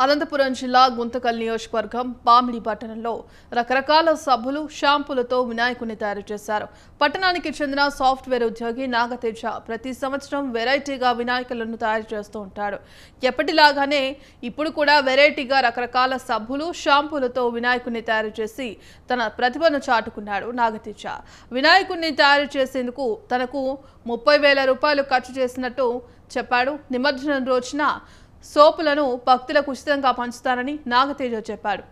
అనంతపురం జిల్లా గుంతకల్ నియోజకవర్గం పామిడి పట్టణంలో రకరకాల సబ్బులు షాంపూలతో వినాయకుడిని తయారు చేశారు. పట్టణానికి చెందిన సాఫ్ట్వేర్ ఉద్యోగి నాగతేజ ప్రతి సంవత్సరం వెరైటీగా వినాయకులను తయారు చేస్తూ ఉంటాడు. ఎప్పటిలాగానే ఇప్పుడు కూడా వెరైటీగా రకరకాల సబ్బులు షాంపూలతో వినాయకుడిని తయారు చేసి తన ప్రతిభను చాటుకున్నాడు నాగతేజ. వినాయకుడిని తయారు చేసేందుకు తనకు 30,000 రూపాయలు ఖర్చు చేసినట్టు చెప్పాడు. నిమజ్జనం రోజున సోపులను భక్తులకు ఉచితంగా పంచుతారని నాగతేజ చెప్పాడు.